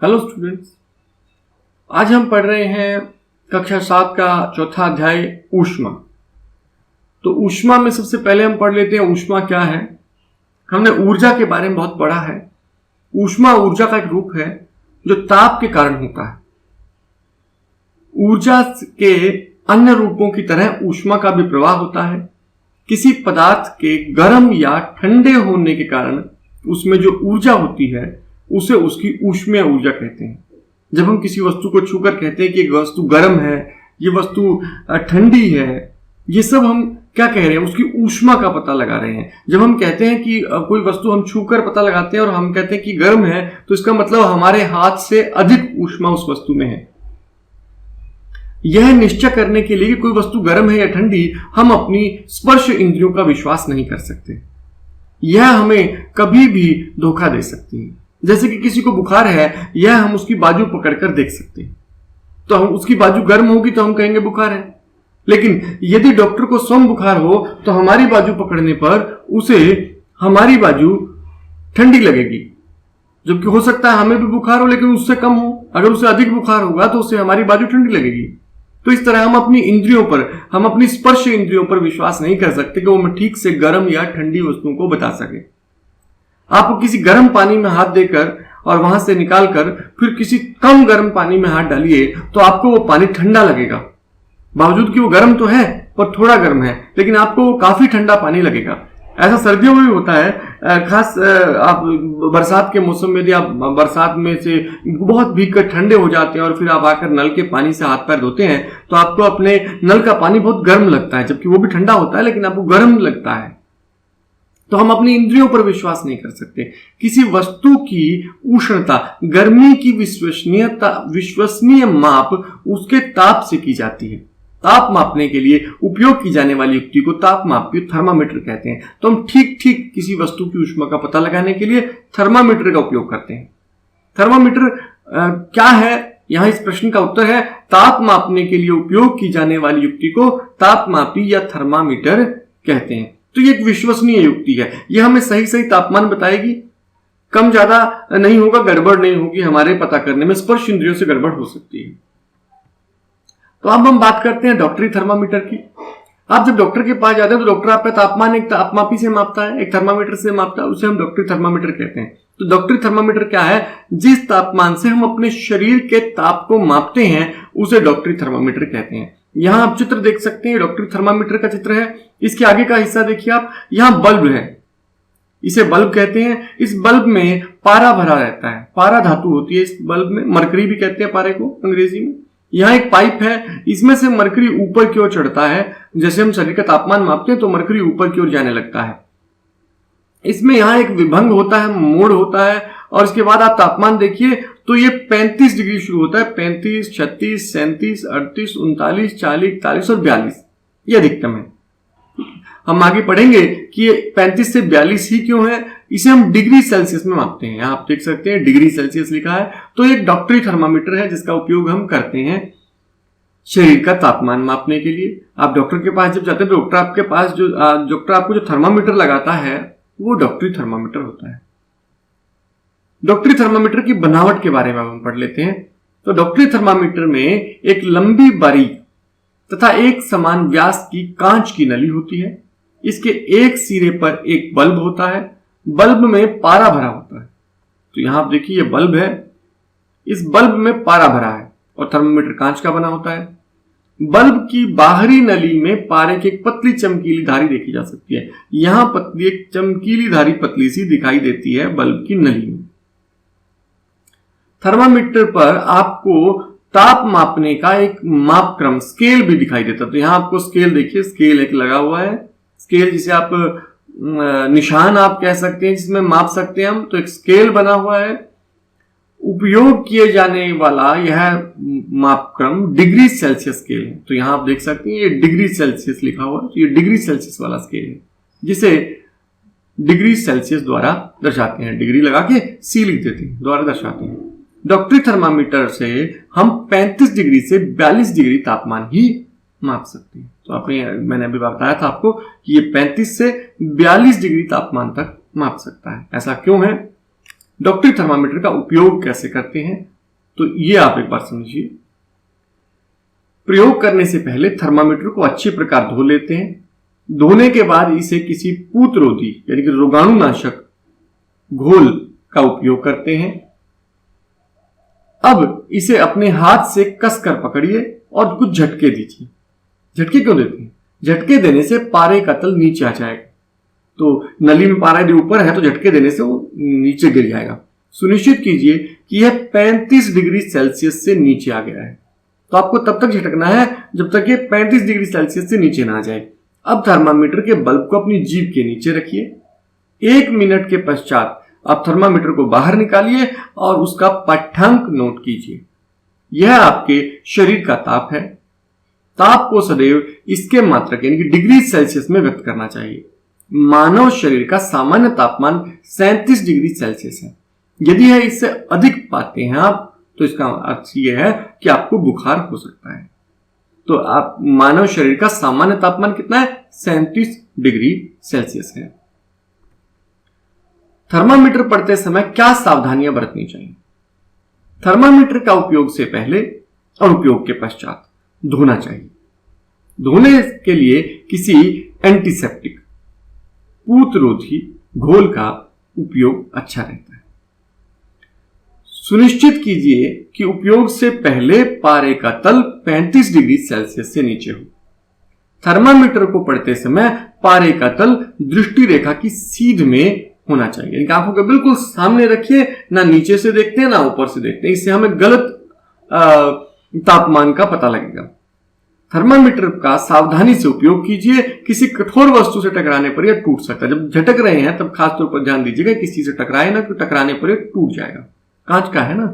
Hello students, आज हम पढ़ रहे हैं कक्षा 7 का चौथा अध्याय ऊष्मा। तो ऊष्मा में सबसे पहले हम पढ़ लेते हैं ऊष्मा क्या है। हमने ऊर्जा के बारे में बहुत पढ़ा है। ऊष्मा ऊर्जा का एक रूप है जो ताप के कारण होता है। ऊर्जा के अन्य रूपों की तरह ऊष्मा का भी प्रवाह होता है। किसी पदार्थ के गर्म या ठंडे होने के कारण उसमें जो ऊर्जा होती है उसे उसकी ऊष्मीय ऊर्जा कहते हैं। जब हम किसी वस्तु को छूकर कहते हैं कि एक वस्तु गर्म है, ये वस्तु ठंडी है, ये सब हम क्या कह रहे हैं? उसकी ऊष्मा का पता लगा रहे हैं। जब हम कहते हैं कि कोई वस्तु हम छूकर पता लगाते हैं और हम कहते हैं कि गर्म है, तो इसका मतलब हमारे हाथ से अधिक ऊष्मा उस वस्तु में है। यह निश्चय करने के लिए कि कोई वस्तु गर्म है या ठंडी, हम अपनी स्पर्श इंद्रियों का विश्वास नहीं कर सकते। यह हमें कभी भी धोखा दे सकती है। जैसे कि किसी को बुखार है, यह हम उसकी बाजू पकड़कर देख सकते हैं। तो हम उसकी बाजू गर्म होगी तो हम कहेंगे बुखार है, लेकिन यदि डॉक्टर को स्वयं बुखार हो तो हमारी बाजू पकड़ने पर उसे हमारी बाजू ठंडी लगेगी, जबकि हो सकता है हमें भी बुखार हो लेकिन उससे कम हो। अगर उसे अधिक बुखार होगा तो उसे हमारी बाजू ठंडी लगेगी। तो इस तरह हम अपनी इंद्रियों पर, हम अपनी स्पर्श इंद्रियों पर विश्वास नहीं कर सकते कि वो ठीक से गर्म या ठंडी वस्तुओं को बता सके। आप किसी गर्म पानी में हाथ देकर और वहां से निकालकर फिर किसी कम गर्म पानी में हाथ डालिए तो आपको वो पानी ठंडा लगेगा, बावजूद कि वो गर्म तो है पर थोड़ा गर्म है, लेकिन आपको वो काफी ठंडा पानी लगेगा। ऐसा सर्दियों में भी होता है। खास आप बरसात के मौसम में यदि आप बरसात में से बहुत भीग कर ठंडे हो जाते हैं और फिर आप आकर नल के पानी से हाथ पैर धोते हैं तो आपको अपने नल का पानी बहुत गर्म लगता है, जबकि वो भी ठंडा होता है लेकिन आपको गर्म लगता है। तो हम अपनी इंद्रियों पर विश्वास नहीं कर सकते। किसी वस्तु की उष्णता, गर्मी की विश्वसनीय माप उसके ताप से की जाती है। ताप मापने के लिए उपयोग की जाने वाली युक्ति को तापमापी थर्मामीटर कहते हैं। तो हम ठीक किसी वस्तु की ऊष्मा का पता लगाने के लिए थर्मामीटर का उपयोग करते हैं। थर्मामीटर क्या है? यहां इस प्रश्न का उत्तर है ताप मापने के लिए उपयोग की जाने वाली युक्ति को तापमापी या थर्मामीटर कहते हैं। तो ये एक विश्वसनीय युक्ति है। यह हमें सही तापमान बताएगी, कम ज्यादा नहीं होगा, गड़बड़ नहीं होगी। हमारे पता करने में स्पर्श इंद्रियों से गड़बड़ हो सकती है। तो अब हम बात करते हैं डॉक्टरी थर्मामीटर की। आप जब डॉक्टर के पास जाते हैं तो डॉक्टर आपका तापमान एक तापमापी से मापता है, एक थर्मामीटर से मापता है, उसे हम डॉक्टरी थर्मामीटर कहते हैं। तो डॉक्टरी थर्मामीटर क्या है? जिस तापमान से हम अपने शरीर के ताप को मापते हैं उसे डॉक्टरी थर्मामीटर कहते हैं। यहां आप चित्र देख सकते हैं, डॉक्टरी थर्मामीटर का चित्र है। इसके आगे का हिस्सा देखिए आप, यहां बल्ब है, इसे बल्ब कहते हैं। इस बल्ब में पारा भरा रहता है, पारा धातु होती है इस बल्ब में, मरकरी भी कहते हैं पारे को अंग्रेजी में। यहाँ एक पाइप है, इसमें से मरकरी ऊपर की ओर चढ़ता है। जैसे हम शरीर का तापमान मापते हैं तो मरकरी ऊपर की ओर जाने लगता है। इसमें यहाँ एक विभंग होता है, मोड़ होता है, और इसके बाद आप तापमान देखिए तो ये 35 डिग्री शुरू होता है। 35, 36, 37, 38, 39, 40, 41 और 42 ये अधिकतम है। हम आगे पढ़ेंगे कि ये 35 से 42 ही क्यों है। इसे हम डिग्री सेल्सियस में मापते हैं। यहाँ आप देख सकते हैं डिग्री सेल्सियस लिखा है। तो एक डॉक्टरी थर्मामीटर है जिसका उपयोग हम करते हैं शरीर का तापमान मापने के लिए। आप डॉक्टर के पास जब जाते हैं तो डॉक्टर आपको जो थर्मामीटर लगाता है वो डॉक्टरी थर्मामीटर होता है। डॉक्टरी थर्मामीटर की बनावट के बारे में हम पढ़ लेते हैं। तो डॉक्टरी थर्मामीटर में एक लंबी बारीक तथा एक समान व्यास की कांच की नली होती है। इसके एक सिरे पर एक बल्ब होता है। बल्ब में पारा भरा होता है। तो यहां आप देखिए ये बल्ब है, इस बल्ब में पारा भरा है और थर्मामीटर कांच का बना होता है। बल्ब की बाहरी नली में पारे की एक पतली चमकीली धारी देखी जा सकती है। यहां पतली एक चमकीली धारी पतली सी दिखाई देती है बल्ब की नली में। थर्मामीटर पर आपको ताप मापने का एक मापक्रम स्केल भी दिखाई देता है। तो यहां आपको स्केल देखिए, स्केल एक लगा हुआ है। स्केल जिसे आप निशान आप कह सकते हैं, जिसमें माप सकते हैं हम। तो एक स्केल बना हुआ है। उपयोग किए जाने वाला यह मापक्रम डिग्री सेल्सियस स्केल है। तो यहां आप देख सकते हैं ये डिग्री सेल्सियस लिखा हुआ है। तो ये डिग्री सेल्सियस वाला स्केल है जिसे डिग्री सेल्सियस द्वारा दर्शाते हैं। डिग्री लगा के सी लिख देते हैं, द्वारा दर्शाते हैं। डॉक्टरी थर्मामीटर से हम 35 डिग्री से 42 डिग्री तापमान ही माप सकते हैं। तो मैंने अभी बताया था आपको कि ये 35 से 42 डिग्री तापमान तक माप सकता है। ऐसा क्यों है? डॉक्टरी थर्मामीटर का उपयोग कैसे करते हैं तो ये आप एक बार समझिए। प्रयोग करने से पहले थर्मामीटर को अच्छे प्रकार धो लेते हैं। धोने के बाद इसे किसी पूतरोधी यानी कि रोगाणुनाशक घोल का उपयोग करते हैं। अब इसे अपने हाथ से कसकर पकड़िए और कुछ झटके दीजिए। झटके क्यों देते हैं? झटके देने से पारे का तल नीचे आ जाएगा। तो नली में पारा यदि ऊपर है तो झटके देने से वो नीचे गिर जाएगा। सुनिश्चित कीजिए कि यह 35 डिग्री सेल्सियस से नीचे आ गया है। तो आपको तब तक झटकना है जब तक ये 35 डिग्री सेल्सियस से नीचे ना आ जाए। अब थर्मामीटर के बल्ब को अपनी जीभ के नीचे रखिए। 1 मिनट के पश्चात आप थर्मामीटर को बाहर निकालिए और उसका पाठ्यांक नोट कीजिए। यह आपके शरीर का ताप है। ताप को सदैव इसके मात्रक यानी कि डिग्री सेल्सियस में व्यक्त करना चाहिए। मानव शरीर का सामान्य तापमान 37 डिग्री सेल्सियस है। यदि है इससे अधिक पाते हैं आप तो इसका अर्थ यह है कि आपको बुखार हो सकता है। तो आप मानव शरीर का सामान्य तापमान कितना है? 37 डिग्री सेल्सियस है। थर्मामीटर पढ़ते समय क्या सावधानियां बरतनी चाहिए? थर्मामीटर का उपयोग से पहले और उपयोग के पश्चात धोना चाहिए। धोने के लिए किसी एंटीसेप्टिक पूतरोधी घोल का उपयोग अच्छा रहता है। सुनिश्चित कीजिए कि उपयोग से पहले पारे का तल 35 डिग्री सेल्सियस से नीचे हो। थर्मामीटर को पढ़ते समय पारे का तल दृष्टि रेखा की सीध में होना चाहिए, यानी आंखों के बिल्कुल सामने रखिए, ना नीचे से देखते हैं ना ऊपर से देखते हैं। इससे हमें गलत तापमान का पता लगेगा। थर्मामीटर का सावधानी से उपयोग कीजिए। किसी कठोर वस्तु से टकराने पर यह टूट सकता है। जब झटक रहे हैं तब खासतौर पर ध्यान दीजिएगा किसी से टकराए ना, कि टकराने पर यह टूट जाएगा। कांच का है ना।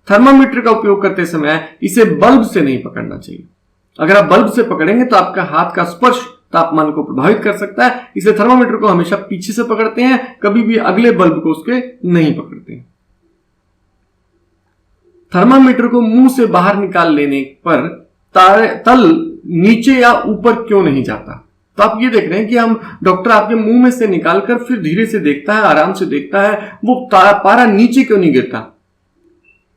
थर्मामीटर का उपयोग करते समय इसे बल्ब से नहीं पकड़ना चाहिए। अगर आप बल्ब से पकड़ेंगे तो आपका हाथ का स्पर्श तापमान को प्रभावित कर सकता है। इसलिए थर्मामीटर को हमेशा पीछे से पकड़ते हैं, कभी भी अगले बल्ब को उसके नहीं पकड़ते हैं। थर्मामीटर को मुंह से बाहर निकाल लेने पर तल नीचे या ऊपर क्यों नहीं जाता? तो आप ये देख रहे हैं कि हम डॉक्टर आपके मुंह में से निकालकर फिर धीरे से देखता है, आराम से देखता है, वो पारा नीचे क्यों नहीं गिरता?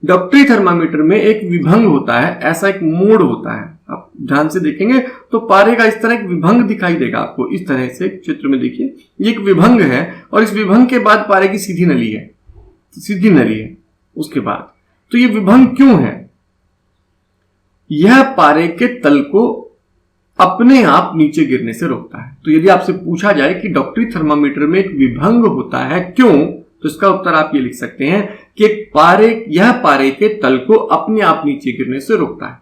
डॉक्टरी थर्मामीटर में एक विभंग होता है, ऐसा एक मोड़ होता है। आप ध्यान से देखेंगे तो पारे का इस तरह एक विभंग दिखाई देगा आपको। इस तरह से चित्र में देखिए, ये एक विभंग है और इस विभंग के बाद पारे की सीधी नली है, सीधी नली है उसके बाद। तो ये विभंग क्यों है? यह पारे के तल को अपने आप नीचे गिरने से रोकता है। तो यदि आपसे पूछा जाए कि डॉक्टरी थर्मामीटर में एक विभंग होता है क्यों, तो इसका उत्तर आप ये लिख सकते हैं कि यह पारे के तल को अपने आप नीचे गिरने से रोकता है।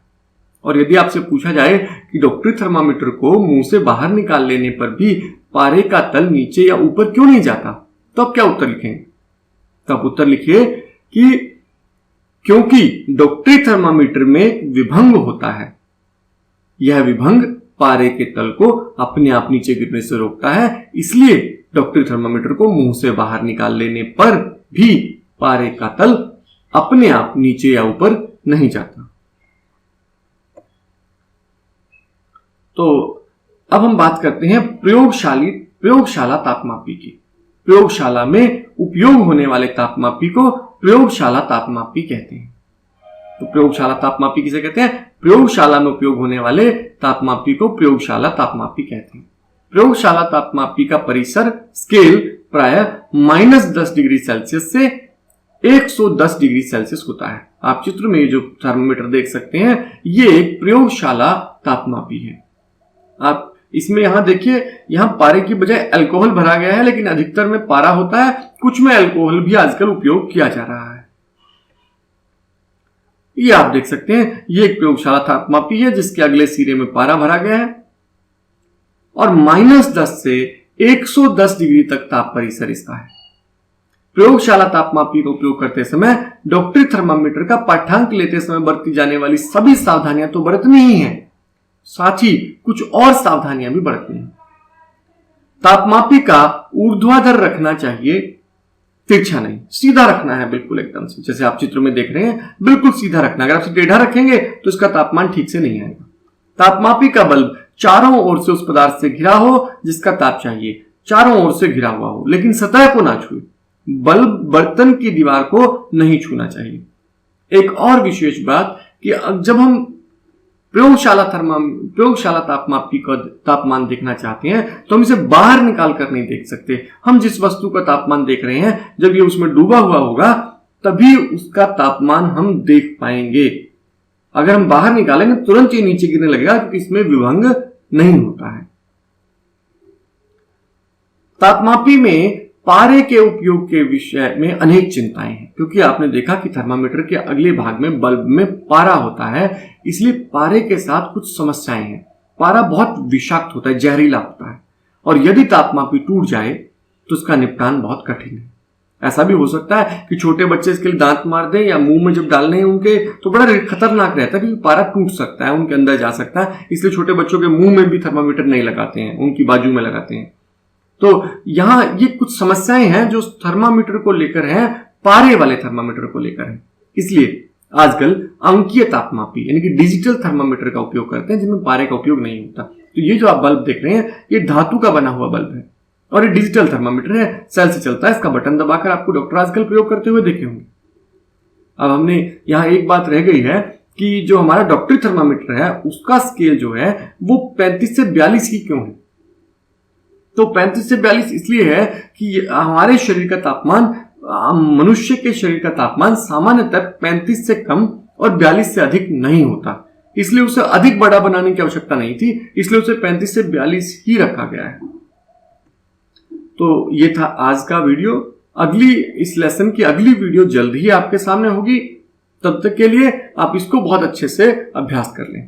और यदि आपसे पूछा जाए कि डॉक्टरी थर्मामीटर को मुंह से बाहर निकाल लेने पर भी पारे का तल नीचे या ऊपर क्यों नहीं जाता, तो आप क्या उत्तर लिखेंगे? तो आप उत्तर लिखिए कि क्योंकि डॉक्टरी थर्मामीटर में एक विभंग होता है। यह विभंग पारे के तल को अपने आप नीचे गिरने से रोकता है, इसलिए डॉक्टरी थर्मामीटर को मुंह से बाहर निकाल लेने पर भी पारे का तल अपने आप नीचे या ऊपर नहीं जाता। तो अब हम बात करते हैं प्रयोगशाला तापमापी की। प्रयोगशाला में उपयोग होने वाले तापमापी को प्रयोगशाला तापमापी कहते हैं। तो प्रयोगशाला तापमापी किसे कहते हैं? प्रयोगशाला में उपयोग होने वाले तापमापी को प्रयोगशाला तापमापी कहते हैं। प्रयोगशाला तापमापी का परिसर स्केल प्रायः -10 डिग्री सेल्सियस से 110 डिग्री सेल्सियस होता है। आप चित्र में जो थर्मामीटर देख सकते हैं, ये एक प्रयोगशाला तापमापी है। आप इसमें यहां देखिए, यहां पारे की बजाय अल्कोहल भरा गया है, लेकिन अधिकतर में पारा होता है, कुछ में अल्कोहल भी आजकल उपयोग किया जा रहा है। ये आप देख सकते हैं, ये एक प्रयोगशाला तापमापी है जिसके अगले सिरे में पारा भरा गया है और -10 से 110 डिग्री तक ताप परिसर इसका है। प्रयोगशाला तापमापी का उपयोग करते समय डॉक्टरी थर्मामीटर का पाठ्यांक लेते समय बरती जाने वाली सभी सावधानियां तो बरतनी ही है, साथ ही कुछ और सावधानियां भी बरतनी है। तापमापी का ऊर्ध्वाधर रखना चाहिए, तिरछा नहीं, सीधा रखना है बिल्कुल एकदम से। जैसे आप चित्र में देख रहे हैं, बिल्कुल सीधा रखना। अगर आप इसे टेढ़ा रखेंगे तो इसका तापमान ठीक से नहीं आएगा। तापमापी का बल्ब चारों ओर से उस पदार्थ से घिरा हो जिसका ताप चाहिए, चारों ओर से घिरा हुआ हो, लेकिन सतह को ना छुए। बल्ब बर्तन की दीवार को नहीं छूना चाहिए। एक और विशेष बात कि जब हम प्रयोगशाला तापमापी का तापमान देखना चाहते हैं तो हम इसे बाहर निकाल कर नहीं देख सकते। हम जिस वस्तु का तापमान देख रहे हैं, जब ये उसमें डूबा हुआ होगा तभी उसका तापमान हम देख पाएंगे। अगर हम बाहर निकालेंगे तुरंत ये नीचे गिरने लगेगा, क्योंकि इसमें विभंग नहीं होता है। तापमापी में पारे के उपयोग के विषय में अनेक चिंताएं हैं, क्योंकि आपने देखा कि थर्मामीटर के अगले भाग में बल्ब में पारा होता है, इसलिए पारे के साथ कुछ समस्याएं हैं। पारा बहुत विषाक्त होता है, जहरीला होता है, और यदि तापमापी टूट जाए तो उसका निपटान बहुत कठिन है। ऐसा भी हो सकता है कि छोटे बच्चे इसके लिए दांत मार दें या मुंह में जब डालने हैं उनके, तो बड़ा खतरनाक रहता है, क्योंकि पारा टूट सकता है, उनके अंदर जा सकता है। इसलिए छोटे बच्चों के मुंह में भी थर्मामीटर नहीं लगाते हैं, उनकी बाजू में लगाते हैं। तो यहां ये कुछ समस्याएं हैं जो थर्मामीटर को लेकर हैं, पारे वाले थर्मामीटर को लेकर है। इसलिए आजकल अंकीय तापमापी यानी कि डिजिटल थर्मामीटर का उपयोग करते हैं, जिनमें पारे का उपयोग नहीं होता। तो ये जो आप बल्ब देख रहे हैं, ये धातु का बना हुआ बल्ब है और ये डिजिटल थर्मामीटर है, सेल से चलता है। इसका बटन दबाकर आपको डॉक्टर आजकल प्रयोग करते हुए देखे होंगे। अब हमने यहाँ एक बात रह गई है कि जो हमारा डॉक्टरी थर्मामीटर है उसका स्केल जो है वो 35 से 42 ही क्यों है? तो 35 से 42 इसलिए है कि हमारे शरीर का तापमान, मनुष्य के शरीर का तापमान सामान्यतः 35 से कम और 42 से अधिक नहीं होता, इसलिए उसे अधिक बड़ा बनाने की आवश्यकता नहीं थी, इसलिए उसे 35 से 42 ही रखा गया है। तो ये था आज का वीडियो। इस लेसन की अगली वीडियो जल्द ही आपके सामने होगी। तब तक के लिए आप इसको बहुत अच्छे से अभ्यास कर लें।